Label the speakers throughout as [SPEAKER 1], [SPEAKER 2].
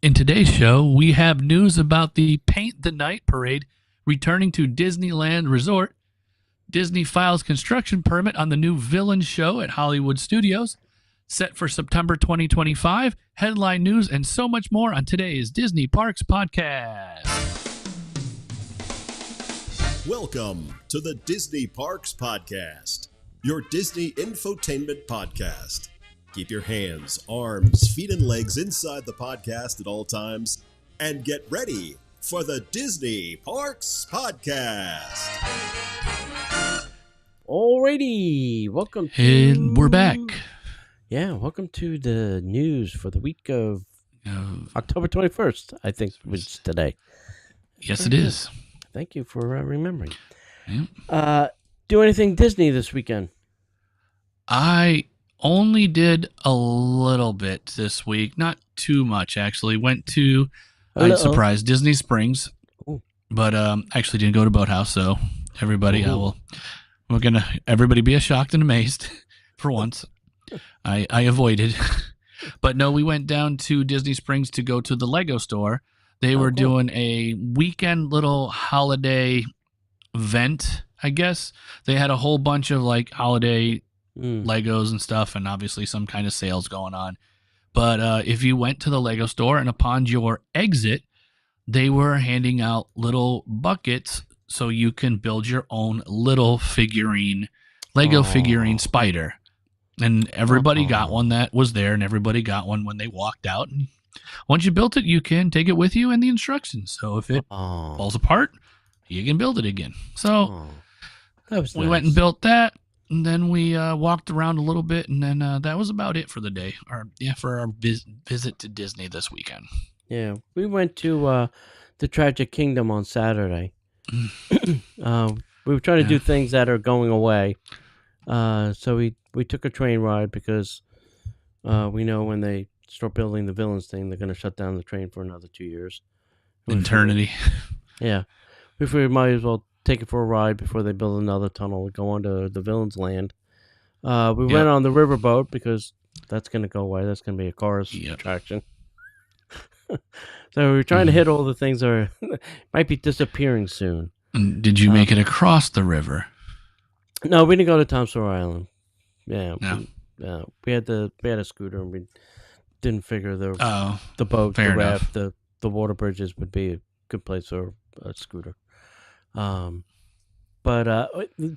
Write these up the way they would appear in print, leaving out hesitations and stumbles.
[SPEAKER 1] In today's show, we have news about the Paint the Night parade returning to Disneyland Resort. Disney files construction permit on the new villain show at Hollywood Studios, set for September 2025. Headline news and so much more on today's Disney Parks Podcast.
[SPEAKER 2] Welcome to the Disney Parks Podcast, your Disney infotainment podcast. Keep your hands, arms, feet, and legs inside the podcast at all times, and get ready for the Disney Parks Podcast.
[SPEAKER 3] Alrighty, welcome to...
[SPEAKER 1] And we're back.
[SPEAKER 3] Yeah, welcome to the news for the week of October 21st, I think was today.
[SPEAKER 1] Yes, it is.
[SPEAKER 3] Thank you for remembering.
[SPEAKER 1] Yep.
[SPEAKER 3] Do anything Disney this weekend?
[SPEAKER 1] I only did a little bit this week. Not too much, actually. Went to, I'm surprised, Disney Springs.
[SPEAKER 3] Ooh.
[SPEAKER 1] But actually didn't go to Boathouse, so everybody, we're going to, everybody be shocked and amazed for once. I avoided. But no, we went down to Disney Springs to go to the Lego store. They were doing a weekend little holiday event, I guess. They had a whole bunch of like holiday Legos and stuff, and obviously some kind of sales going on. But if you went to the Lego store and upon your exit, they were handing out little buckets so you can build your own little figurine, Lego figurine spider. And everybody got one that was there, and everybody got one when they walked out. And once you built it, you can take it with you and the instructions. So if it falls apart, you can build it again. So
[SPEAKER 3] that was
[SPEAKER 1] we
[SPEAKER 3] nice.
[SPEAKER 1] went and built that. And then we walked around a little bit, and then that was about it for the day. For our visit to Disney this weekend.
[SPEAKER 3] Yeah, we went to the Tragic Kingdom on Saturday. We were trying to do things that are going away. So we took a train ride because we know when they start building the villains thing, they're going to shut down the train for another 2 years.
[SPEAKER 1] Eternity.
[SPEAKER 3] Yeah. We figured we might as well take it for a ride before they build another tunnel and go on to the villain's land. We went on the riverboat because that's going to go away. That's going to be a Cars attraction. So we were trying to hit all the things that are might be disappearing soon.
[SPEAKER 1] And did you make it across the river?
[SPEAKER 3] No, we didn't go to Tom Sawyer Island. Yeah,
[SPEAKER 1] No.
[SPEAKER 3] we had a scooter, and we didn't figure the boat,
[SPEAKER 1] fair
[SPEAKER 3] the
[SPEAKER 1] enough.
[SPEAKER 3] raft, the water bridges would be a good place for a scooter. But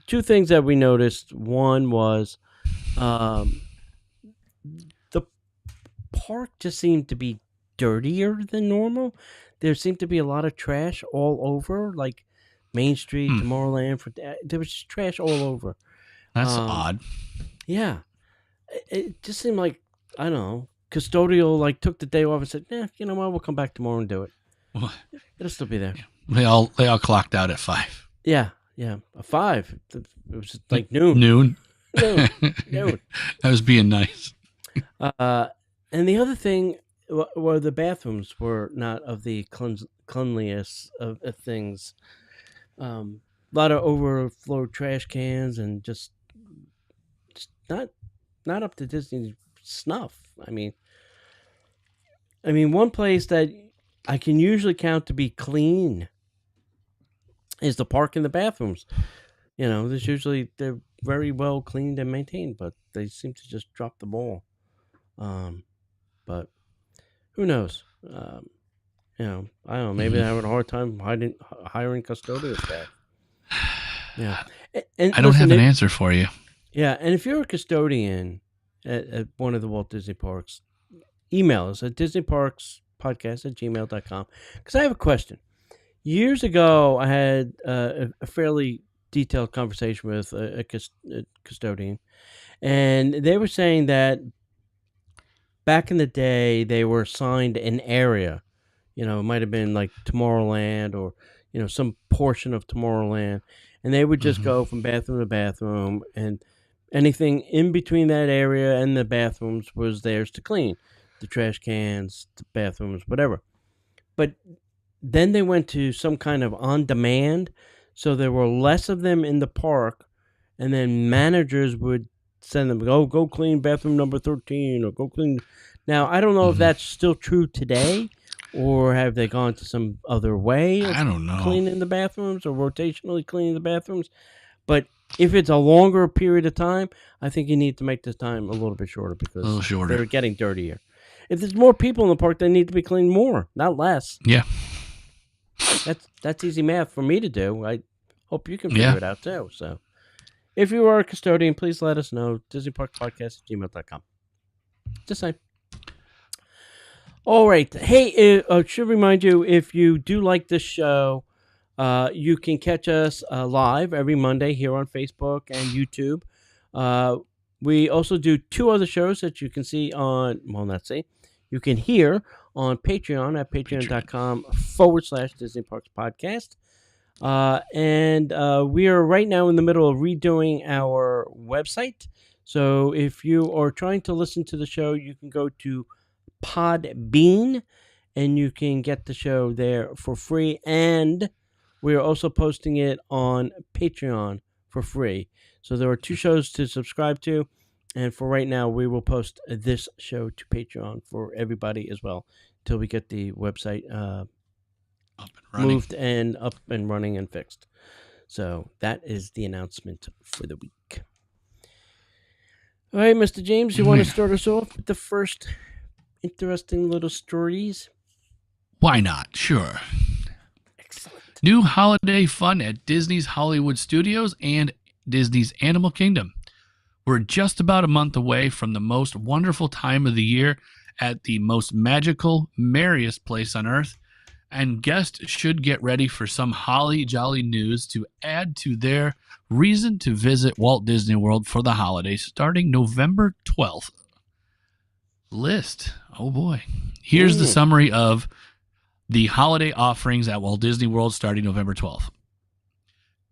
[SPEAKER 3] two things that we noticed. One was the park just seemed to be dirtier than normal. There seemed to be a lot of trash all over, like Main Street, Tomorrowland. There was just trash all over.
[SPEAKER 1] That's odd.
[SPEAKER 3] Yeah. It just seemed like, I don't know, custodial like took the day off and said, you know what, we'll come back tomorrow and do it.
[SPEAKER 1] Well,
[SPEAKER 3] It'll still be there.
[SPEAKER 1] they all clocked out at 5.
[SPEAKER 3] Yeah. A 5. It was just like noon.
[SPEAKER 1] Noon.
[SPEAKER 3] Noon.
[SPEAKER 1] I was being nice.
[SPEAKER 3] And the other thing were the bathrooms were not of the cleanliest of things. A lot of overflowed trash cans and just not up to Disney snuff. I mean, one place that I can usually count to be clean is the park and the bathrooms. You know, they're very well cleaned and maintained, but they seem to just drop the ball. But who knows? I don't know. Maybe they're having a hard time hiring custodial staff. Yeah, and
[SPEAKER 1] I don't have an answer for you.
[SPEAKER 3] Yeah, and if you're a custodian at one of the Walt Disney Parks, email us at disneyparkspodcast@gmail.com because I have a question. Years ago, I had a fairly detailed conversation with a custodian, and they were saying that back in the day, they were assigned an area. You know, it might have been like Tomorrowland or, some portion of Tomorrowland. And they would just go from bathroom to bathroom, and anything in between that area and the bathrooms was theirs to clean. The trash cans, the bathrooms, whatever. But then they went to some kind of on-demand, so there were less of them in the park, and then managers would send them, go clean bathroom number 13, or go clean. Now, I don't know if that's still true today, Or have they gone to some other way of
[SPEAKER 1] I don't know.
[SPEAKER 3] cleaning the bathrooms or rotationally cleaning the bathrooms? But if it's a longer period of time, I think you need to make the time a little bit shorter because
[SPEAKER 1] A little shorter.
[SPEAKER 3] they're getting dirtier. If there's more people in the park, they need to be cleaned more, not less.
[SPEAKER 1] Yeah.
[SPEAKER 3] That's easy math for me to do. I hope you can figure it out too. So if you are a custodian, please let us know. DisneyParksPodcast@gmail.com. Just saying. All right. Hey, I should remind you, if you do like this show, you can catch us live every Monday here on Facebook and YouTube. We also do 2 other shows that you can see on, you can hear on Patreon at patreon.com/Disney Parks Podcast. And we are right now in the middle of redoing our website. So if you are trying to listen to the show, you can go to Podbean and you can get the show there for free. And we are also posting it on Patreon for free. So there are 2 shows to subscribe to. And for right now, we will post this show to Patreon for everybody as well until we get the website moved and up and running and fixed. So that is the announcement for the week. All right, Mr. James, you want to start us off with the first interesting little stories?
[SPEAKER 1] Why not? Sure.
[SPEAKER 3] Excellent.
[SPEAKER 1] New holiday fun at Disney's Hollywood Studios and Disney's Animal Kingdom. We're just about a month away from the most wonderful time of the year at the most magical, merriest place on earth, and guests should get ready for some holly jolly news to add to their reason to visit Walt Disney World for the holidays starting November 12th. List. Oh boy. Here's the summary of the holiday offerings at Walt Disney World starting November 12th.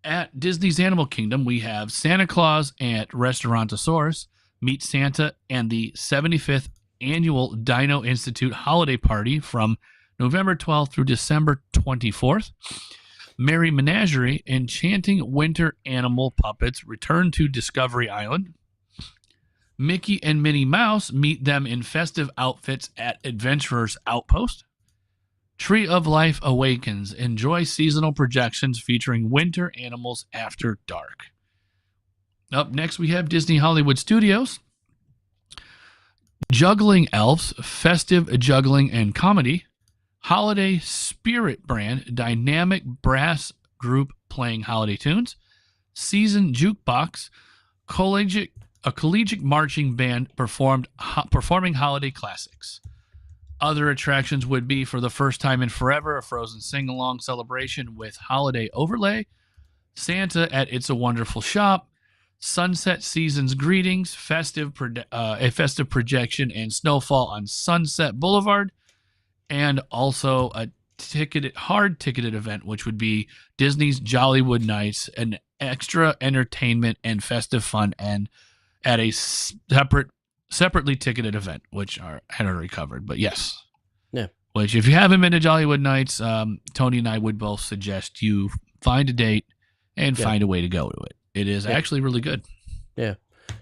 [SPEAKER 1] At Disney's Animal Kingdom, we have Santa Claus at Restaurantosaurus, Meet Santa, and the 75th Annual Dino Institute Holiday Party from November 12th through December 24th. Merry Menagerie, enchanting winter animal puppets return to Discovery Island. Mickey and Minnie Mouse meet them in festive outfits at Adventurers Outpost. Tree of Life Awakens. Enjoy seasonal projections featuring winter animals after dark. Up next, we have Disney Hollywood Studios. Juggling Elves, festive juggling and comedy. Holiday Spirit Brand, dynamic brass group playing holiday tunes. Season Jukebox, a collegiate marching band performing holiday classics. Other attractions would be, for the first time in forever, a Frozen sing-along celebration with holiday overlay, Santa at It's a Wonderful Shop, Sunset Season's Greetings, a festive projection and snowfall on Sunset Boulevard, and also a hard-ticketed event, which would be Disney's Jollywood Nights, an extra entertainment and festive fun, and at a separately ticketed event, which I had already covered, but yes.
[SPEAKER 3] Yeah.
[SPEAKER 1] Which, if you haven't been to Jollywood Nights, Tony and I would both suggest you find a date and find a way to go to it. It is actually really good.
[SPEAKER 3] Yeah.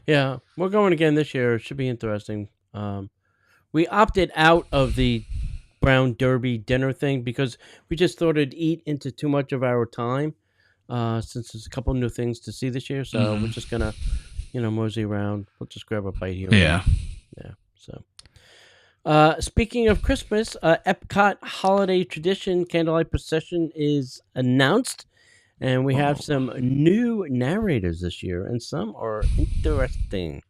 [SPEAKER 3] Yeah. We're going again this year. It should be interesting. We opted out of the Brown Derby dinner thing because we just thought it'd eat into too much of our time since there's a couple new things to see this year. So we're just going to, mosey around. We'll just grab a bite here.
[SPEAKER 1] Yeah.
[SPEAKER 3] Yeah. So, speaking of Christmas, Epcot Holiday Tradition Candlelight Procession is announced, and we have some new narrators this year, and some are interesting.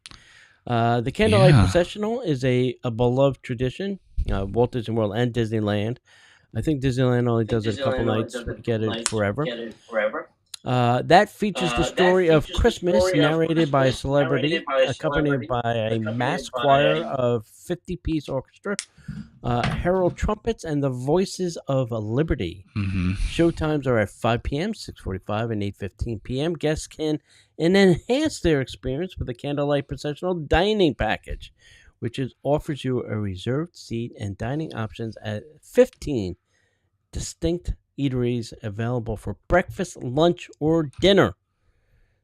[SPEAKER 3] The Candlelight Processional is a beloved tradition, Walt Disney World and Disneyland. I think Disneyland only does it a couple nights. We get it forever. That features the story of Christmas narrated by a celebrity, accompanied by a mass choir of 50-piece orchestra, herald trumpets, and the voices of liberty. Showtimes are at 5 p.m., 6:45, and 8:15 p.m. Guests can enhance their experience with a Candlelight Processional dining package, which offers you a reserved seat and dining options at 15 distinct eateries available for breakfast, lunch, or dinner.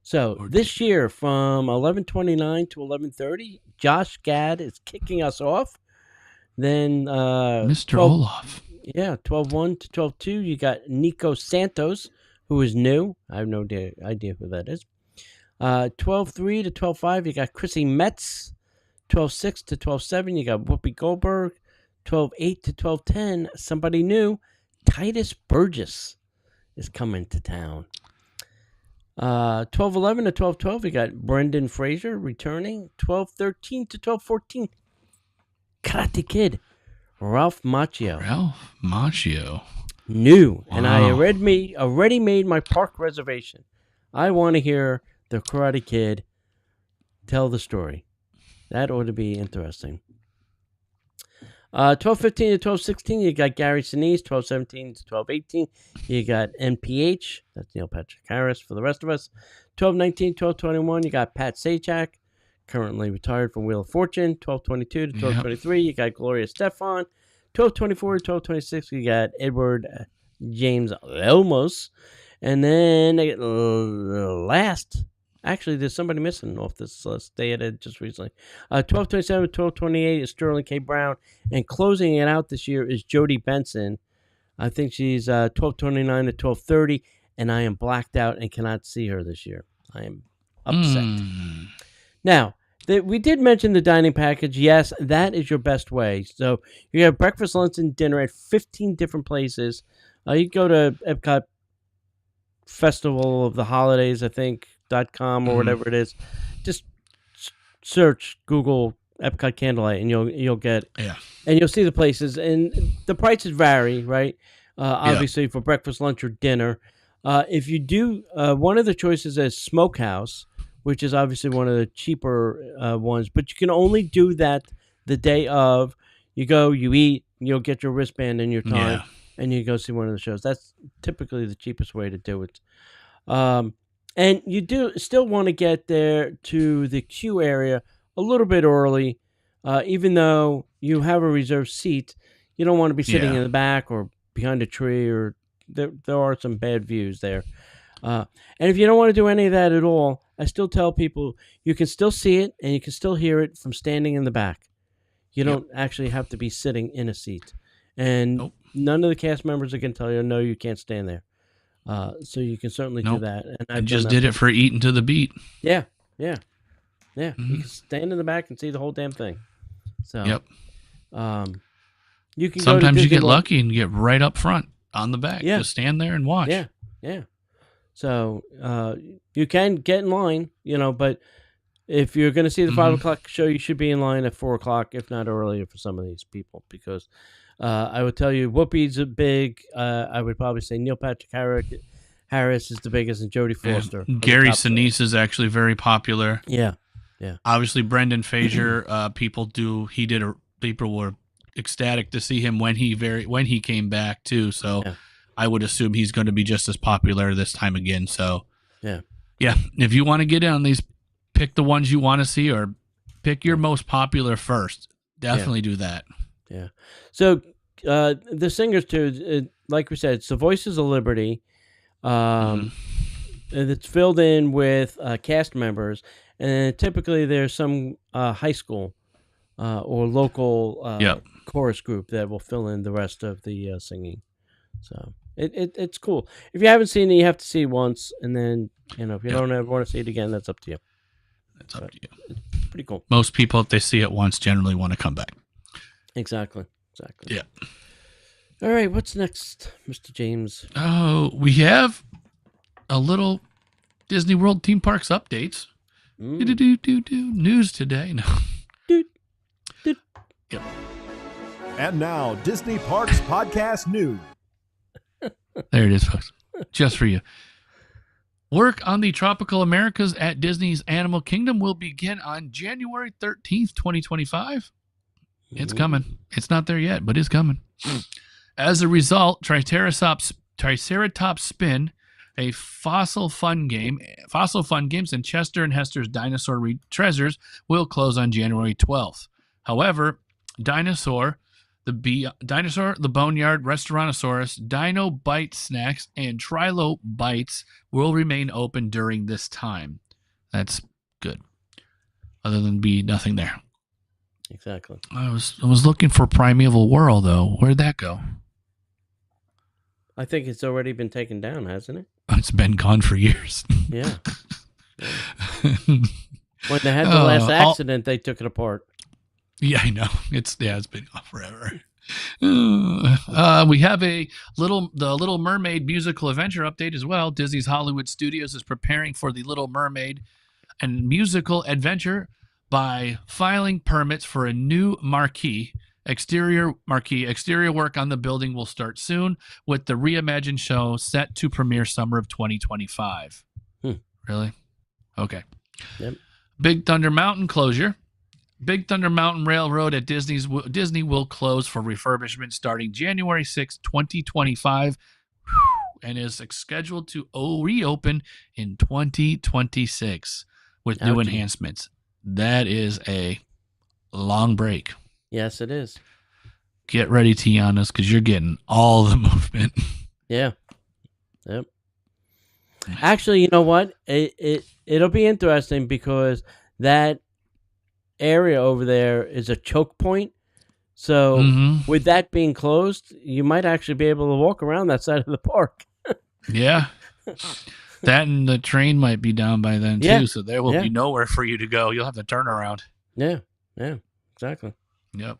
[SPEAKER 3] So this year from 11:29 to 11:30, Josh Gad is kicking us off. Then
[SPEAKER 1] Mr. Olaf.
[SPEAKER 3] Yeah, 12-1 to 12-2. You got Nico Santos, who is new. I have no idea who that is. 12-3 to 12-5. You got Chrissy Metz. 12-6 to 12-7. You got Whoopi Goldberg. 12-8 to 12-10. Somebody new. Titus Burgess is coming to town. 12-11 to 12-12. You got Brendan Fraser returning. 12-13 to 12-14. Karate Kid. Ralph Macchio.
[SPEAKER 1] Ralph Macchio.
[SPEAKER 3] New.
[SPEAKER 1] Wow.
[SPEAKER 3] And I already made my park reservation. I want to hear the Karate Kid tell the story. That ought to be interesting. 12-15 to 12-16, you got Gary Sinise. 12-17 to 12-18, you got NPH. That's Neil Patrick Harris for the rest of us. 12-19, 12-21, you got Pat Sajak, currently retired from Wheel of Fortune. 12-22 to 12-23, you got Gloria Stefan. 12-24 to 12-26, you got Edward James Olmos. And then last... Actually, there's somebody missing off this list. They added just recently. 12-27, 12-28 is Sterling K. Brown. And closing it out this year is Jodie Benson. I think she's 12-29 to 12-30. And I am blacked out and cannot see her this year. I am upset. Now, we did mention the dining package. Yes, that is your best way. So you have breakfast, lunch, and dinner at 15 different places. You go to Epcot Festival of the Holidays, I think, .com or whatever it is. Just search Google Epcot Candlelight and you'll get and you'll see the places, and the prices vary, right? Obviously for breakfast, lunch, or dinner. If you do, one of the choices is Smokehouse, which is obviously one of the cheaper ones, but you can only do that the day of. You go, you eat, you'll get your wristband in your time, and you go see one of the shows. That's typically the cheapest way to do it. And you do still want to get there to the queue area a little bit early, even though you have a reserved seat. You don't want to be sitting in the back or behind a tree, or there are some bad views there. And if you don't want to do any of that at all, I still tell people you can still see it and you can still hear it from standing in the back. You don't actually have to be sitting in a seat. And none of the cast members are going to tell you, no, you can't stand there. So you can certainly do that. And
[SPEAKER 1] I just did it for Eating to the Beat.
[SPEAKER 3] Yeah. You can stand in the back and see the whole damn thing. So, you can.
[SPEAKER 1] Sometimes you get lucky and get right up front on the back. Just stand there and watch.
[SPEAKER 3] Yeah. So you can get in line, but if you're going to see the 5 o'clock show, you should be in line at 4 o'clock, if not earlier, for some of these people, because. I would tell you, Whoopi's a big. I would probably say Neil Patrick Harris is the biggest, and Jodie Foster.
[SPEAKER 1] Gary Sinise is actually very popular.
[SPEAKER 3] Yeah.
[SPEAKER 1] Obviously, Brendan Fraser. People were ecstatic to see him when he came back too. So I would assume he's going to be just as popular this time again. So yeah. If you want to get in on these, pick the ones you want to see, or pick your most popular first. Definitely do that.
[SPEAKER 3] Yeah. So the singers too, like we said, it's the Voices of Liberty. And it's filled in with cast members, and typically there's some high school or local chorus group that will fill in the rest of the singing. So it's cool. If you haven't seen it, you have to see it once, and then if you don't ever want to see it again, that's up to you.
[SPEAKER 1] That's up to you.
[SPEAKER 3] It's pretty cool.
[SPEAKER 1] Most people, if they see it once, generally want to come back.
[SPEAKER 3] Exactly.
[SPEAKER 1] Yeah.
[SPEAKER 3] All right, what's next, Mr. James?
[SPEAKER 1] Oh, we have a little Disney World theme parks updates. News today. No.
[SPEAKER 2] Yep. And now, Disney Parks Podcast News.
[SPEAKER 1] There it is, folks. Just for you. Work on the Tropical Americas at Disney's Animal Kingdom will begin on January 13th, 2025. It's coming. It's not there yet, but it's coming. As a result, Triceratops Spin, a Fossil Fun Games, and Chester and Hester's Dinosaur Treasures will close on January 12th. However, Dinosaur, the Boneyard, Restaurantosaurus, Dino Bite Snacks, and Trilo Bites will remain open during this time. That's good. Other than be nothing there.
[SPEAKER 3] Exactly.
[SPEAKER 1] I was looking for Primeval World, though. Where'd that go?
[SPEAKER 3] I think it's already been taken down, hasn't it?
[SPEAKER 1] It's been gone for years.
[SPEAKER 3] Yeah. When they had the last accident, they took it apart.
[SPEAKER 1] Yeah, I know. It's been gone forever. We have the Little Mermaid musical adventure update as well. Disney's Hollywood Studios is preparing for the Little Mermaid and musical adventure by filing permits for a new marquee. Exterior work on the building will start soon, with the reimagined show set to premiere summer of 2025. Really? Okay.
[SPEAKER 3] Yep.
[SPEAKER 1] Big Thunder Mountain closure. Big Thunder Mountain Railroad at Disney will close for refurbishment starting January 6, 2025, and is scheduled to reopen in 2026 with new enhancements. That is a long break.
[SPEAKER 3] Yes, it is.
[SPEAKER 1] Get ready, Tiana's, because you're getting all the movement.
[SPEAKER 3] Yeah. Yep. Actually, you know what? It'll be interesting because that area over there is a choke point. So with that being closed, you might actually be able to walk around that side of the park.
[SPEAKER 1] Yeah. That and the train might be down by then too, so there will be nowhere for you to go. You'll have to turn around.
[SPEAKER 3] Yeah, exactly.
[SPEAKER 1] Yep.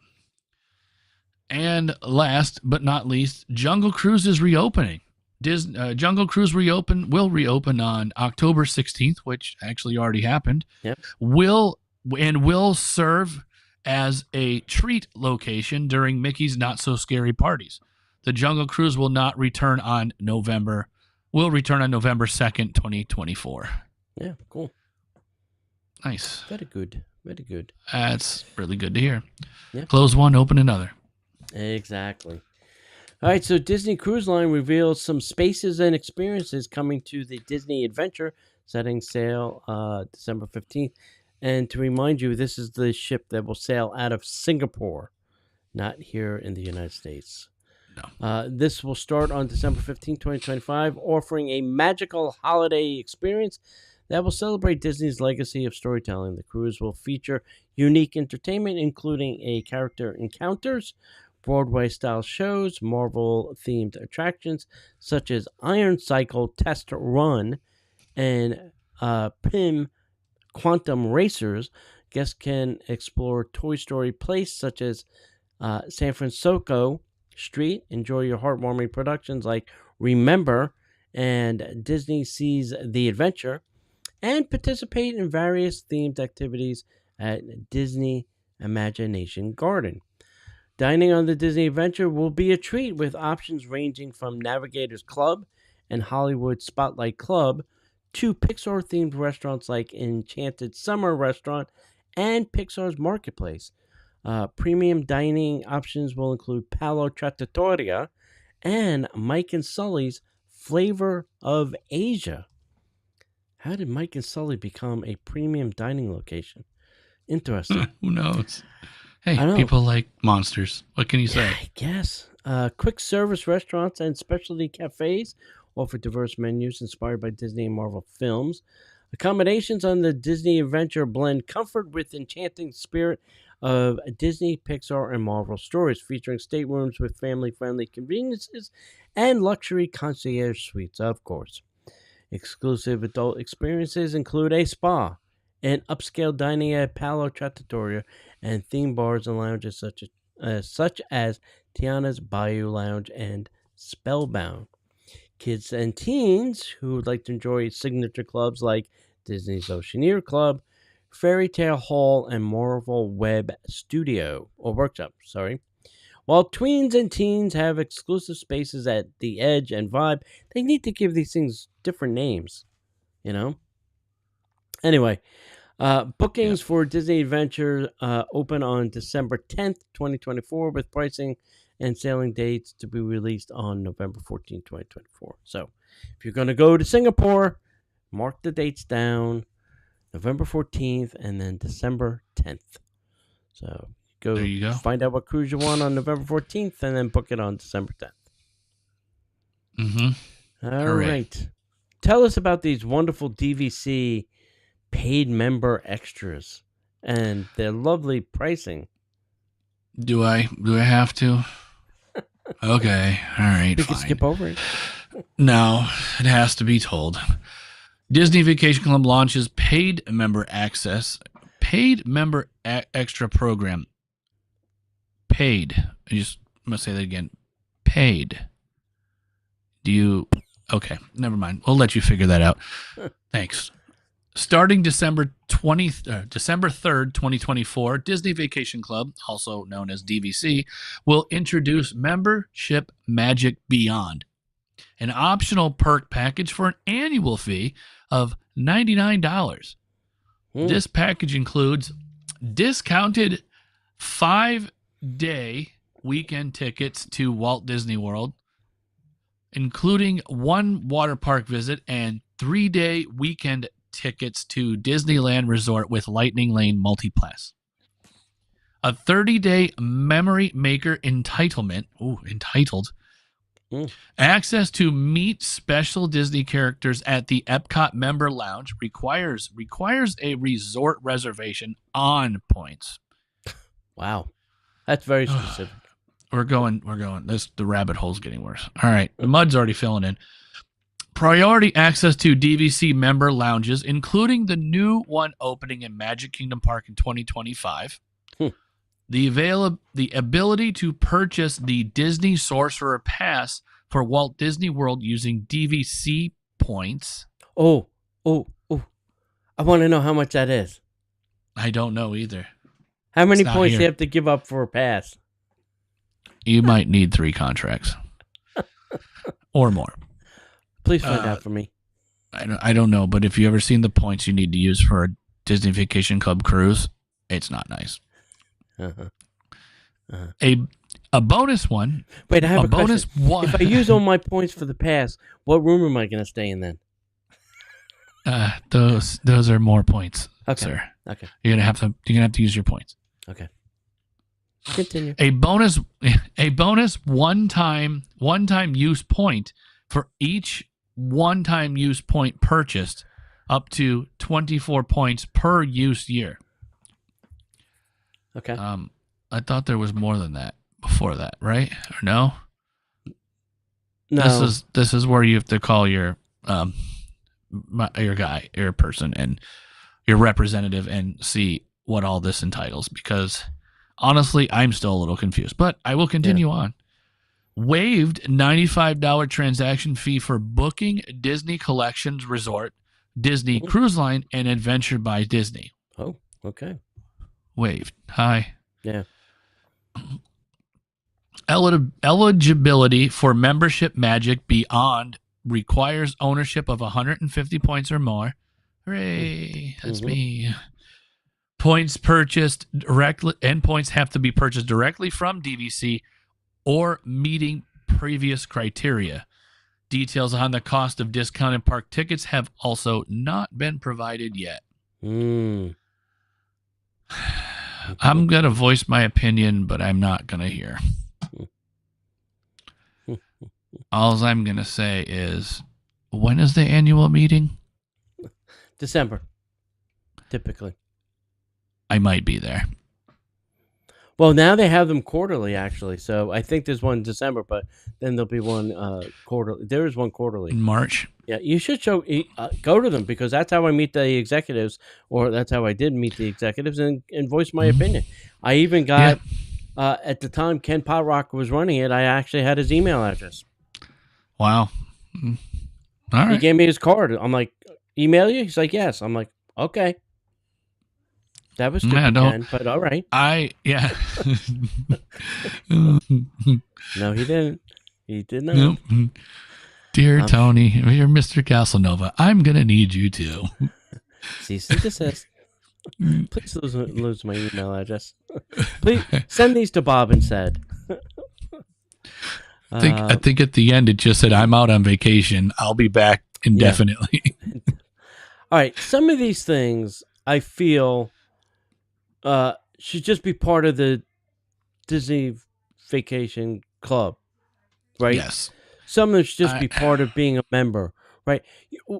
[SPEAKER 1] And last but not least, Jungle Cruise is reopening. Jungle Cruise will reopen on October 16th, which actually already happened.
[SPEAKER 3] Yep.
[SPEAKER 1] Will serve as a treat location during Mickey's Not So Scary parties. The Jungle Cruise will return on November 2nd, 2024.
[SPEAKER 3] Yeah, cool.
[SPEAKER 1] Nice.
[SPEAKER 3] Very good. Very good.
[SPEAKER 1] That's really good to hear.
[SPEAKER 3] Yeah.
[SPEAKER 1] Close one, open another.
[SPEAKER 3] Exactly. All right, so Disney Cruise Line reveals some spaces and experiences coming to the Disney Adventure, setting sail December 15th. And to remind you, this is the ship that will sail out of Singapore, not here in the United States.
[SPEAKER 1] No.
[SPEAKER 3] This will start on December 15th, 2025, offering a magical holiday experience that will celebrate Disney's legacy of storytelling. The cruise will feature unique entertainment, including a character encounters, Broadway-style shows, Marvel-themed attractions, such as Iron Cycle Test Run and PIM Quantum Racers. Guests can explore Toy Story Place, such as San Francisco Street, enjoy your heartwarming productions like Remember and Disney Sees the Adventure, and participate in various themed activities at Disney Imagination Garden. Dining on the Disney Adventure will be a treat, with options ranging from Navigators Club and Hollywood Spotlight Club to Pixar-themed restaurants like Enchanted Summer Restaurant and Pixar's Marketplace. Premium dining options will include Palo Trattoria and Mike and Sully's Flavor of Asia. How did Mike and Sully become a premium dining location? Interesting.
[SPEAKER 1] Who knows? Hey, people like monsters. What can you say?
[SPEAKER 3] I guess. Quick service restaurants and specialty cafes offer diverse menus inspired by Disney and Marvel films. Accommodations on the Disney Adventure blend comfort with enchanting spirit of Disney, Pixar, and Marvel stories, featuring staterooms with family-friendly conveniences and luxury concierge suites, of course. Exclusive adult experiences include a spa, and upscale dining at Palo Trattoria, and theme bars and lounges such as Tiana's Bayou Lounge and Spellbound. Kids and teens who would like to enjoy signature clubs like Disney's Oceaneer Club, Fairy Tale Hall, and Marvel Web Studio, or Workshop, While tweens and teens have exclusive spaces at The Edge and Vibe, they need to give these things different names, Anyway, bookings for Disney Adventure open on December 10th, 2024, with pricing and sailing dates to be released on November 14th, 2024. So, if you're going to go to Singapore, mark the dates down, November 14th and then December 10th. So,
[SPEAKER 1] there you go.
[SPEAKER 3] Find out what cruise you want on November 14th and then book it on December 10th.
[SPEAKER 1] Mm-hmm.
[SPEAKER 3] All right. Tell us about these wonderful DVC paid member extras and their lovely pricing.
[SPEAKER 1] Do I have to? Okay. All right.
[SPEAKER 3] We
[SPEAKER 1] fine.
[SPEAKER 3] can skip over it.
[SPEAKER 1] No, it has to be told. Disney Vacation Club launches paid member access, paid member extra program. Paid. I'm going to say that again. Paid. Okay, never mind. We'll let you figure that out. Thanks. Starting December 3rd, 2024, Disney Vacation Club, also known as DVC, will introduce Membership Magic Beyond, an optional perk package for an annual fee of $99. This package includes discounted 5-day weekend tickets to Walt Disney World, including 1 water park visit and 3-day weekend tickets to Disneyland Resort with Lightning Lane Multipass. A 30-day Memory Maker entitlement. Entitled. Access to meet special Disney characters at the Epcot Member Lounge requires a resort reservation on points.
[SPEAKER 3] Wow. That's very specific.
[SPEAKER 1] We're going. The rabbit hole's getting worse. All right. The mud's already filling in. Priority access to DVC member lounges, including the new one opening in Magic Kingdom Park in 2025. The ability to purchase the Disney Sorcerer Pass for Walt Disney World using DVC points.
[SPEAKER 3] Oh. I want to know how much that is.
[SPEAKER 1] I don't know either.
[SPEAKER 3] How many points do you have to give up for a pass?
[SPEAKER 1] You might need 3 contracts. Or more.
[SPEAKER 3] Please find out for me.
[SPEAKER 1] I don't know, but if you ever seen the points you need to use for a Disney Vacation Club cruise, it's not nice. A bonus one.
[SPEAKER 3] Wait, I have a
[SPEAKER 1] bonus
[SPEAKER 3] question.
[SPEAKER 1] one.
[SPEAKER 3] If I use all my points for the pass, what room am I going to stay in then?
[SPEAKER 1] Those are more points, sir.
[SPEAKER 3] Okay.
[SPEAKER 1] You're gonna have to use your points.
[SPEAKER 3] Okay. Continue.
[SPEAKER 1] A bonus one-time use point for each one-time use point purchased, up to 24 points per use year.
[SPEAKER 3] Okay.
[SPEAKER 1] I thought there was more than that before that, right? Or no?
[SPEAKER 3] No.
[SPEAKER 1] This is where you have to call your person and your representative and see what all this entitles, because honestly, I'm still a little confused, but I will continue on. Waived $95 transaction fee for booking Disney Collections Resort, Disney Cruise Line, and Adventure by Disney.
[SPEAKER 3] Oh, okay.
[SPEAKER 1] Waived. Hi.
[SPEAKER 3] Yeah.
[SPEAKER 1] Eligibility for Membership Magic Beyond requires ownership of 150 points or more. Hooray. That's me. Points purchased directly, and points have to be purchased directly from DVC or meeting previous criteria. Details on the cost of discounted park tickets have also not been provided yet.
[SPEAKER 3] Okay.
[SPEAKER 1] I'm going to voice my opinion, but I'm not going to hear. All I'm going to say is, when is the annual meeting?
[SPEAKER 3] December, typically.
[SPEAKER 1] I might be there.
[SPEAKER 3] Well, now they have them quarterly, actually. So I think there's one in December, but then there'll be one quarterly. There is one quarterly.
[SPEAKER 1] In March?
[SPEAKER 3] Yeah, you should go to them, because that's how I meet the executives, or that's how I did meet the executives and voice my opinion. I even got, at the time Ken Potrock was running it, I actually had his email address.
[SPEAKER 1] Wow. All right.
[SPEAKER 3] He gave me his card. I'm like, email you? He's like, yes. I'm like, okay. That was stupid, Ken, but all right. No, he didn't. He did not.
[SPEAKER 1] Nope. Dear Tony, you're Mr. Casanova. I'm going to need you to.
[SPEAKER 3] Cease and desist. Please lose my email address. Please send these to Bob instead.
[SPEAKER 1] I think at the end it just said, I'm out on vacation. I'll be back indefinitely.
[SPEAKER 3] Yeah. All right. Some of these things I feel should just be part of the Disney Vacation Club, right?
[SPEAKER 1] Yes.
[SPEAKER 3] Some of them should just be part of being a member, right?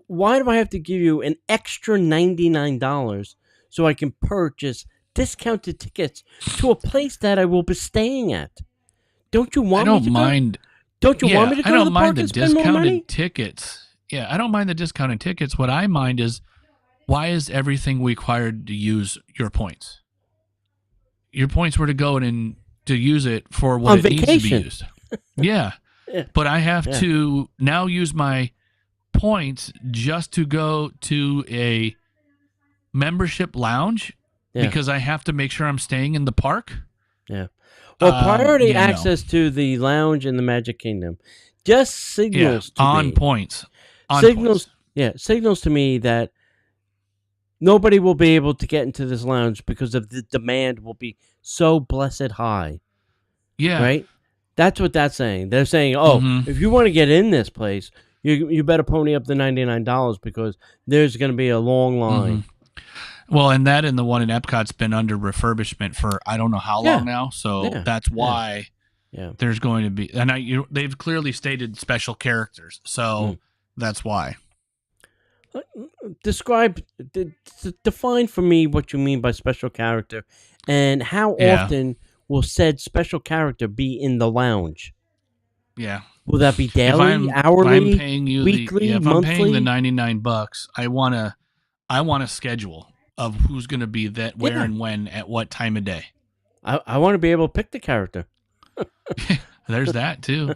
[SPEAKER 3] Why do I have to give you an extra $99 so I can purchase discounted tickets to a place that I will be staying at? Don't you
[SPEAKER 1] I
[SPEAKER 3] want me
[SPEAKER 1] don't
[SPEAKER 3] to
[SPEAKER 1] mind.
[SPEAKER 3] go? Don't you want me to
[SPEAKER 1] I
[SPEAKER 3] go to
[SPEAKER 1] don't
[SPEAKER 3] the
[SPEAKER 1] mind
[SPEAKER 3] park
[SPEAKER 1] the
[SPEAKER 3] and spend more money?
[SPEAKER 1] discounted tickets. Yeah, I don't mind the discounted tickets. What I mind is why is everything required to use your points? Your points were to go in and to use it for what
[SPEAKER 3] On
[SPEAKER 1] it needs to be
[SPEAKER 3] vacation.
[SPEAKER 1] used. Yeah,
[SPEAKER 3] Yeah.
[SPEAKER 1] but I have
[SPEAKER 3] Yeah.
[SPEAKER 1] to now use my points just to go to a membership lounge
[SPEAKER 3] Yeah.
[SPEAKER 1] because I have to make sure I'm staying in the park.
[SPEAKER 3] Yeah. Well, priority
[SPEAKER 1] Yeah, no.
[SPEAKER 3] access to the lounge in the Magic Kingdom just signals to
[SPEAKER 1] on
[SPEAKER 3] me.
[SPEAKER 1] points. On
[SPEAKER 3] Signals.
[SPEAKER 1] points.
[SPEAKER 3] Yeah, signals to me that nobody will be able to get into this lounge because of the demand will be so blessed high.
[SPEAKER 1] Yeah.
[SPEAKER 3] Right? That's what that's saying. They're saying, oh,
[SPEAKER 1] Mhm.
[SPEAKER 3] if you want to get in this place, you better pony up the $99 because there's going to be a long line.
[SPEAKER 1] Well, and that and the one in Epcot's been under refurbishment for I don't know how long now. So that's why there's going to be, and they've clearly stated special characters. So that's why.
[SPEAKER 3] Define for me what you mean by special character, and how often will said special character be in the lounge?
[SPEAKER 1] Yeah.
[SPEAKER 3] Will that be daily,
[SPEAKER 1] if
[SPEAKER 3] hourly,
[SPEAKER 1] I'm paying you
[SPEAKER 3] weekly,
[SPEAKER 1] if
[SPEAKER 3] monthly?
[SPEAKER 1] I'm paying the $99, I want a schedule of who's going to be that where and when at what time of day.
[SPEAKER 3] I want to be able to pick the character.
[SPEAKER 1] There's that too.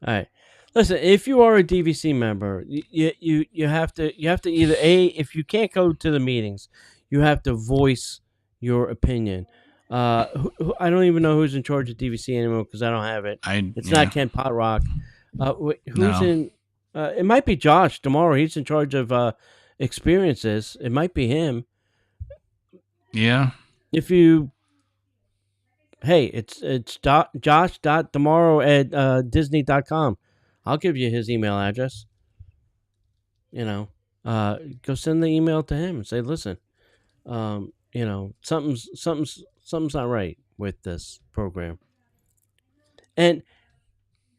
[SPEAKER 3] All right. Listen, if you are a DVC member, you have to either if you can't go to the meetings, you have to voice your opinion. I don't even know who's in charge of DVC anymore because I don't have it. It's not Ken Potrock. Who's in? It might be Josh tomorrow. He's in charge of experiences. It might be him.
[SPEAKER 1] Yeah.
[SPEAKER 3] If you, hey, it's josh.tomorrow@disney.com. I'll give you his email address. Go send the email to him and say, listen, something's not right with this program. And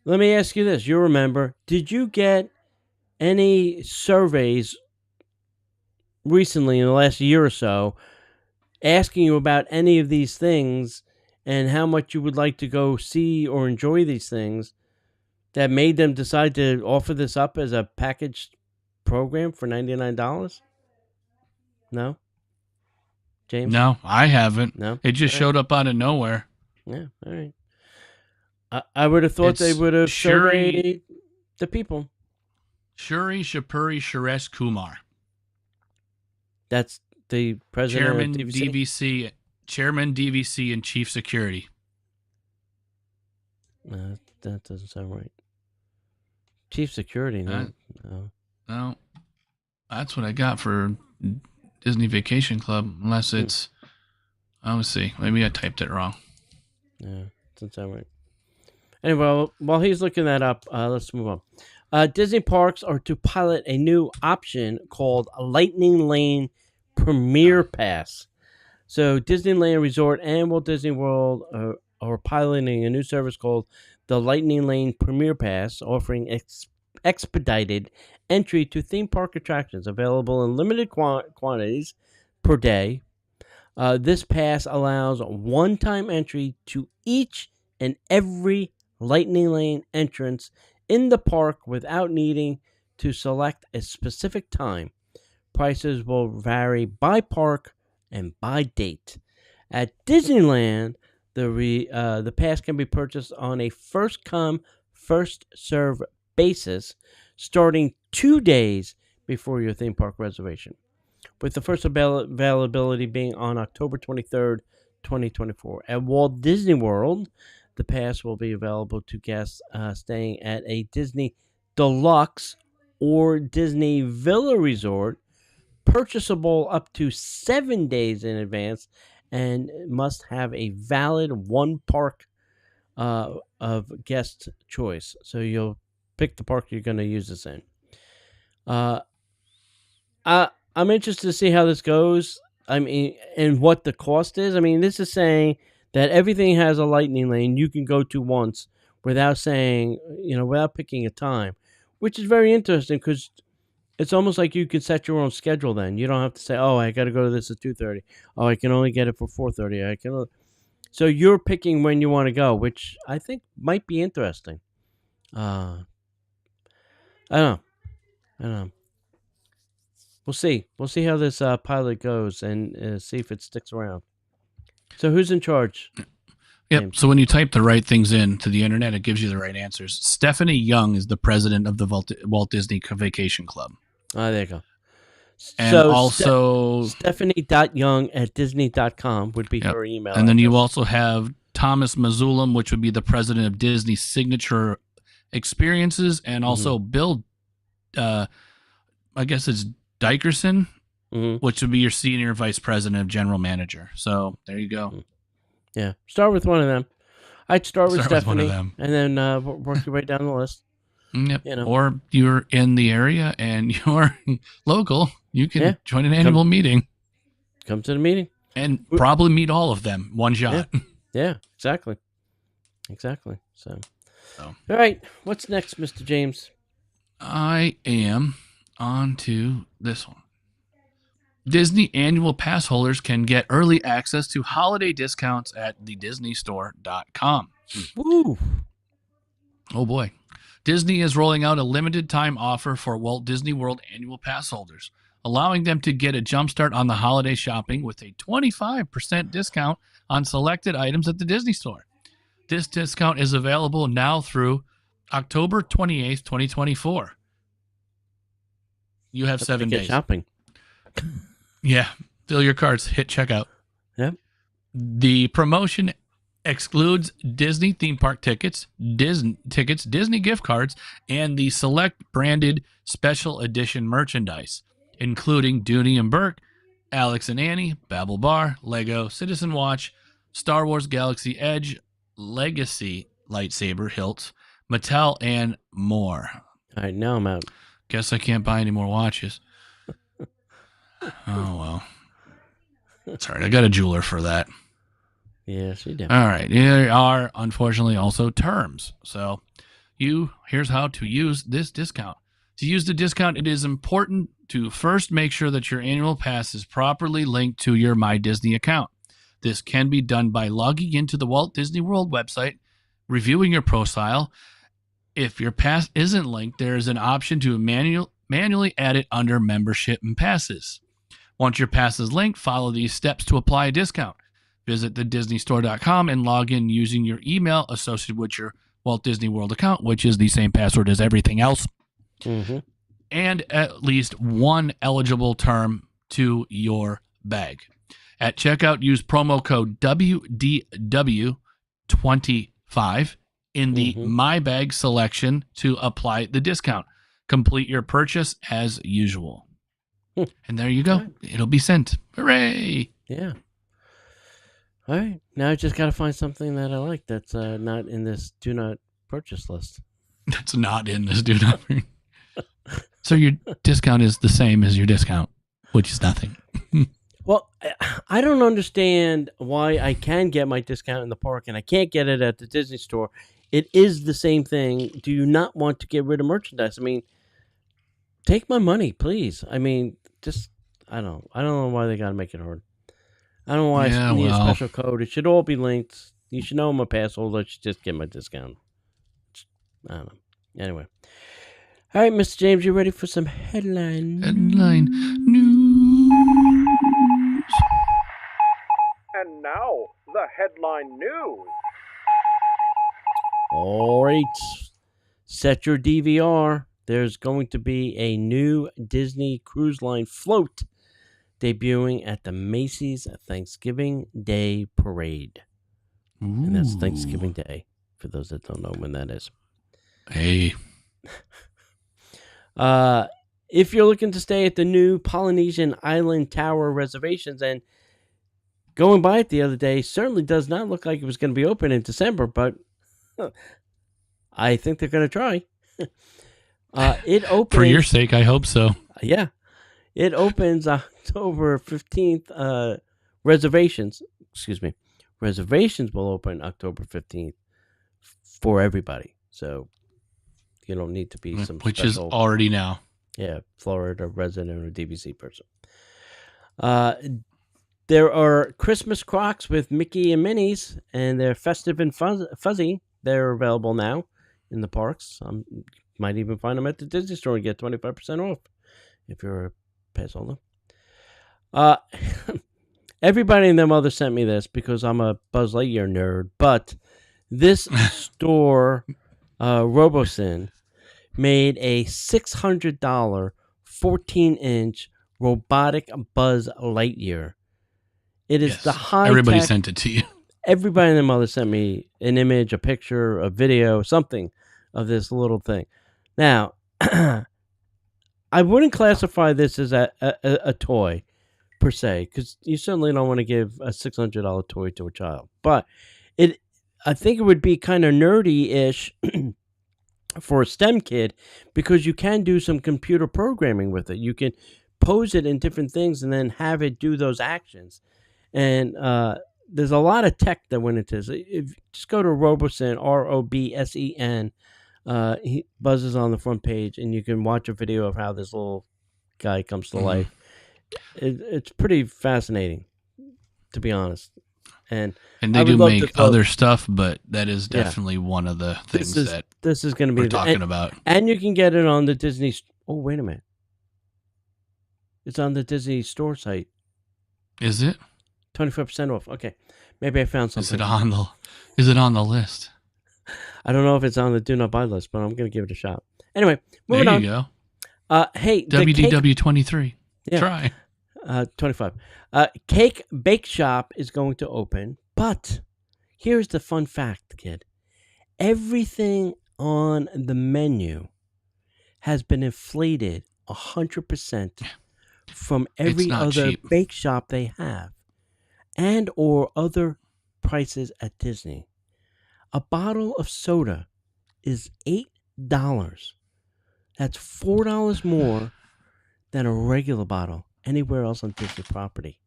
[SPEAKER 3] let me ask you this: you remember? Did you get any surveys recently in the last year or so asking you about any of these things and how much you would like to go see or enjoy these things that made them decide to offer this up as a packaged program for $99? No? James?
[SPEAKER 1] No, I haven't.
[SPEAKER 3] No?
[SPEAKER 1] It just showed up out of nowhere.
[SPEAKER 3] Yeah, all right. I would have thought they would have surveyed the people.
[SPEAKER 1] Shuri Shapuri Suresh Kumar.
[SPEAKER 3] That's the president of DVC?
[SPEAKER 1] Chairman DVC and Chief Security.
[SPEAKER 3] That doesn't sound right. Chief Security, no.
[SPEAKER 1] No. That's what I got for Disney Vacation Club, unless it's, let's see, maybe I typed it wrong.
[SPEAKER 3] Yeah, doesn't sound right. Anyway, while he's looking that up, let's move on. Disney parks are to pilot a new option called Lightning Lane Premier Pass. So Disneyland Resort and Walt Disney World are piloting a new service called the Lightning Lane Premier Pass, offering expedited entry to theme park attractions available in limited quantities per day. This pass allows one-time entry to each and every Lightning Lane entrance in the park without needing to select a specific time. Prices will vary by park and by date. At Disneyland, the pass can be purchased on a first-come, first-served basis starting 2 days before your theme park reservation, with the first availability being on October 23rd, 2024. At Walt Disney World, the pass will be available to guests staying at a Disney Deluxe or Disney Villa Resort, purchasable up to 7 days in advance, and must have a valid one park of guest choice. So you'll pick the park you're going to use this in. I'm interested to see how this goes. I mean, and what the cost is. I mean, this is saying that everything has a lightning lane you can go to once without saying, without picking a time, which is very interesting because it's almost like you can set your own schedule then. You don't have to say, oh, I got to go to this at 2:30. Oh, I can only get it for 4:30. So you're picking when you want to go, which I think might be interesting. I don't know. I don't know. We'll see. We'll see how this pilot goes and see if it sticks around. So who's in charge?
[SPEAKER 1] Yep.
[SPEAKER 3] James?
[SPEAKER 1] So when you type the right things into the internet, it gives you the right answers. Stephanie Young is the president of the Walt Disney Vacation Club.
[SPEAKER 3] Oh, there you go.
[SPEAKER 1] And
[SPEAKER 3] So
[SPEAKER 1] also
[SPEAKER 3] Stephanie.young@disney.com would be
[SPEAKER 1] yep.
[SPEAKER 3] her email.
[SPEAKER 1] And then
[SPEAKER 3] address.
[SPEAKER 1] you also have Thomas Mazzulam, which would be the president of Disney Signature Experiences, and also Bill, I guess it's Dickerson, which would be your senior vice president of general manager. So there you go.
[SPEAKER 3] Yeah, start with one of them. I'd start with Stephanie,
[SPEAKER 1] one of them.
[SPEAKER 3] and then work your way down the list.
[SPEAKER 1] Yep.
[SPEAKER 3] You know.
[SPEAKER 1] Or you're in the area and you're local, you can join an annual meeting.
[SPEAKER 3] Come to the meeting.
[SPEAKER 1] And probably meet all of them one shot.
[SPEAKER 3] Yeah, exactly. So, all right. What's next, Mr. James?
[SPEAKER 1] I am on to this one. Disney annual pass holders can get early access to holiday discounts at thedisneystore.com.
[SPEAKER 3] Woo!
[SPEAKER 1] Oh boy. Disney is rolling out a limited time offer for Walt Disney World annual pass holders, allowing them to get a jumpstart on the holiday shopping with a 25% discount on selected items at the Disney Store. This discount is available now through October 28th, 2024. You have 7 days.
[SPEAKER 3] Shopping.
[SPEAKER 1] Yeah. Fill your carts. Hit checkout.
[SPEAKER 3] Yep.
[SPEAKER 1] The promotion excludes Disney theme park tickets, Disney gift cards, and the select branded special edition merchandise, including Dooney and Burke, Alex and Annie, Babel Bar, Lego, Citizen Watch, Star Wars Galaxy Edge, Legacy lightsaber hilts, Mattel, and more.
[SPEAKER 3] All right, now I'm out.
[SPEAKER 1] Guess I can't buy any more watches. Oh, well. That's all right. I got a jeweler for that.
[SPEAKER 3] Yes, you do.
[SPEAKER 1] All right. There are, unfortunately, also terms. So here's how to use this discount. To use the discount, it is important to first make sure that your annual pass is properly linked to your My Disney account. This can be done by logging into the Walt Disney World website, reviewing your profile. If your pass isn't linked, there is an option to manually add it under membership and passes. Once your pass is linked, follow these steps to apply a discount. Visit thedisneystore.com and log in using your email associated with your Walt Disney World account, which is the same password as everything else, and at least one eligible term to your bag. At checkout, use promo code WDW25 in the My Bag selection to apply the discount. Complete your purchase as usual. And there you go. It'll be sent. Hooray!
[SPEAKER 3] Yeah. All right. Now I just got to find something that I like that's not in this do not purchase list.
[SPEAKER 1] That's not in this do not. So your discount is the same as your discount, which is nothing.
[SPEAKER 3] Well, I don't understand why I can get my discount in the park and I can't get it at the Disney Store. It is the same thing. Do you not want to get rid of merchandise? I mean, take my money, please. I mean, just I don't know why they got to make it hard. I don't know why I need a special code. It should all be linked. You should know I'm a pass holder. I should just get my discount. I don't know. Anyway. All right, Mr. James, you ready for some headline
[SPEAKER 1] news?
[SPEAKER 4] And now, the headline news.
[SPEAKER 3] All right. Set your DVR. There's going to be a new Disney Cruise Line float debuting at the Macy's Thanksgiving Day Parade. Ooh. And that's Thanksgiving Day, for those that don't know when that is.
[SPEAKER 1] Hey.
[SPEAKER 3] If you're looking to stay at the new Polynesian Island Tower reservations, and going by it the other day, certainly does not look like it was going to be open in December, but I think they're going to try. It opens...
[SPEAKER 1] For your sake, I hope so.
[SPEAKER 3] Yeah. It opens October 15th. Reservations will open October 15th for everybody. So you don't need to be some
[SPEAKER 1] which
[SPEAKER 3] special,
[SPEAKER 1] is already now.
[SPEAKER 3] Yeah, Florida resident or DVC person. There are Christmas Crocs with Mickey and Minnie's, and they're festive and fuzzy. They're available now in the parks. Might even find them at the Disney store and get 25% off if you're a pass holder. Everybody and their mother sent me this because I'm a Buzz Lightyear nerd, but this store, Robocin, made a $600 14-inch robotic Buzz Lightyear. It is the high.
[SPEAKER 1] Everybody sent it to you.
[SPEAKER 3] Everybody and their mother sent me an image, a picture, a video, something of this little thing. Now, I wouldn't classify this as a toy per se, because you certainly don't want to give a $600 toy to a child. But I think it would be kind of nerdy-ish for a STEM kid, because you can do some computer programming with it. You can pose it in different things and then have it do those actions. And there's a lot of tech that went into this. Just go to Robocin, ROBSEN. Buzz is on the front page, and you can watch a video of how this little guy comes to life. It's pretty fascinating, to be honest. And
[SPEAKER 1] they do make other stuff, but that is definitely one of the things
[SPEAKER 3] this is going to be
[SPEAKER 1] we're talking about.
[SPEAKER 3] And you can get it on the Disney. Oh, wait a minute! It's on the Disney store site.
[SPEAKER 1] Is it?
[SPEAKER 3] 25% off. Okay, maybe I found something.
[SPEAKER 1] Is it on the list?
[SPEAKER 3] I don't know if it's on the do not buy list, but I'm going to give it a shot. Anyway, moving
[SPEAKER 1] there
[SPEAKER 3] on.
[SPEAKER 1] You go.
[SPEAKER 3] Hey,
[SPEAKER 1] WDW 23.
[SPEAKER 3] Yeah.
[SPEAKER 1] Try.
[SPEAKER 3] 25. Cake Bake Shop is going to open, but here's the fun fact, kid. Everything on the menu has been inflated 100% from every other
[SPEAKER 1] cheap.
[SPEAKER 3] bake shop they have, and or other prices at Disney. A bottle of soda is $8. That's $4 more than a regular bottle anywhere else on Disney property.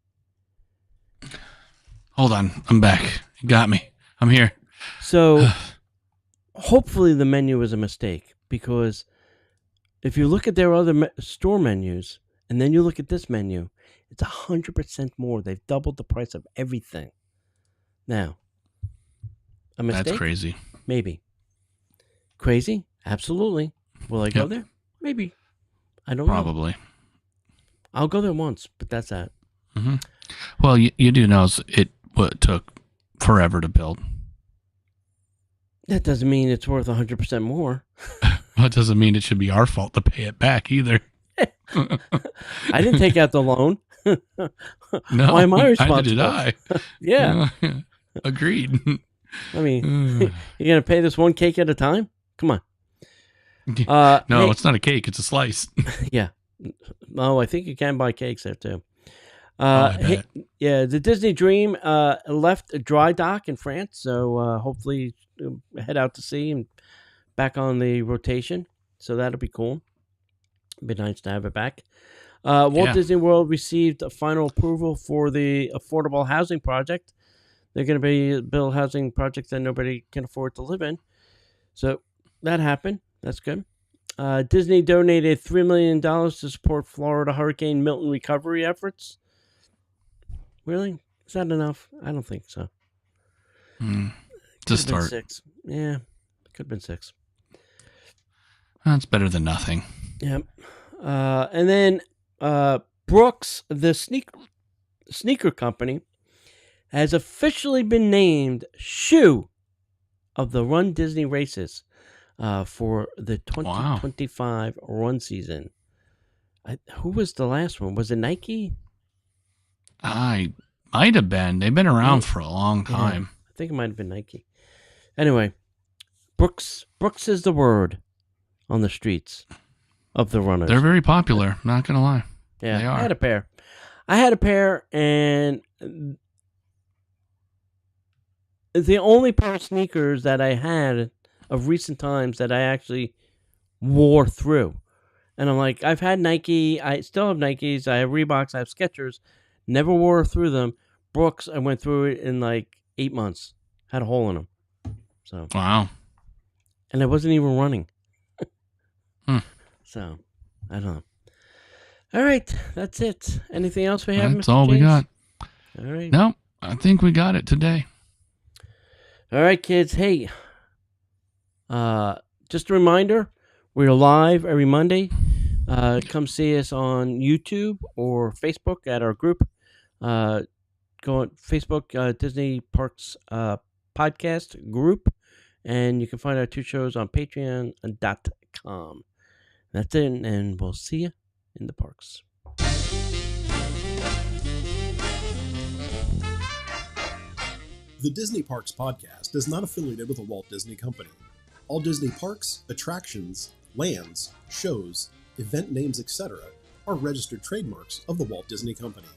[SPEAKER 1] Hold on, I'm back. You got me. I'm here.
[SPEAKER 3] So hopefully the menu is a mistake, because if you look at their other store menus and then you look at this menu, it's 100% more. They've doubled the price of everything. Now, a mistake?
[SPEAKER 1] That's crazy.
[SPEAKER 3] Maybe. Crazy? Absolutely. Will I go there? Maybe. I don't know.
[SPEAKER 1] Probably.
[SPEAKER 3] I'll go there once, but that's that.
[SPEAKER 1] Mm-hmm. Well, you do know it took forever to build.
[SPEAKER 3] That doesn't mean it's worth 100% more.
[SPEAKER 1] Well, it doesn't mean it should be our fault to pay it back either.
[SPEAKER 3] I didn't take out the loan.
[SPEAKER 1] No,
[SPEAKER 3] why am I responsible?
[SPEAKER 1] Neither did I.
[SPEAKER 3] Yeah.
[SPEAKER 1] Agreed.
[SPEAKER 3] I mean, you're going to pay this one cake at a time? Come on.
[SPEAKER 1] No, it's not a cake. It's a slice.
[SPEAKER 3] Yeah. No, I think you can buy cakes there too.
[SPEAKER 1] I bet.
[SPEAKER 3] Yeah, the Disney Dream left a dry dock in France, so hopefully head out to sea and back on the rotation. So that'll be cool. It'd be nice to have it back. Walt Disney World received a final approval for the affordable housing project. They're going to be build housing projects that nobody can afford to live in. So that happened. That's good. Disney donated $3 million to support Florida Hurricane Milton recovery efforts. Really? Is that enough? I don't think so.
[SPEAKER 1] To start.
[SPEAKER 3] 6. Yeah, could have been 6.
[SPEAKER 1] That's better than nothing.
[SPEAKER 3] Yep. And then Brooks, the sneaker company, has officially been named shoe of the Run Disney races for the 2025 run season. Who was the last one? Was it Nike?
[SPEAKER 1] I might have been. They've been around for a long time.
[SPEAKER 3] Yeah, I think it might have been Nike. Anyway, Brooks is the word on the streets of the runners.
[SPEAKER 1] They're very popular, not going to lie.
[SPEAKER 3] Yeah,
[SPEAKER 1] they are.
[SPEAKER 3] I had a pair, and the only pair of sneakers that I had of recent times that I actually wore through. And I'm like, I've had Nike, I still have Nikes, I have Reeboks, I have Skechers, never wore through them. Brooks, I went through it in like 8 months. Had a hole in them. So
[SPEAKER 1] wow.
[SPEAKER 3] And I wasn't even running. So, I don't know. All right, that's it. Anything else we have?
[SPEAKER 1] That's
[SPEAKER 3] Mr.
[SPEAKER 1] all
[SPEAKER 3] James?
[SPEAKER 1] we got.
[SPEAKER 3] All right.
[SPEAKER 1] No, I think we got it today.
[SPEAKER 3] All right, kids. Hey, just a reminder, we're live every Monday. Come see us on YouTube or Facebook at our group. Go on Facebook, Disney Parks Podcast Group, and you can find our 2 shows on patreon.com. That's it, and we'll see you in the parks.
[SPEAKER 2] The Disney Parks Podcast is not affiliated with the Walt Disney Company. All Disney parks, attractions, lands, shows, event names, etc. are registered trademarks of the Walt Disney Company.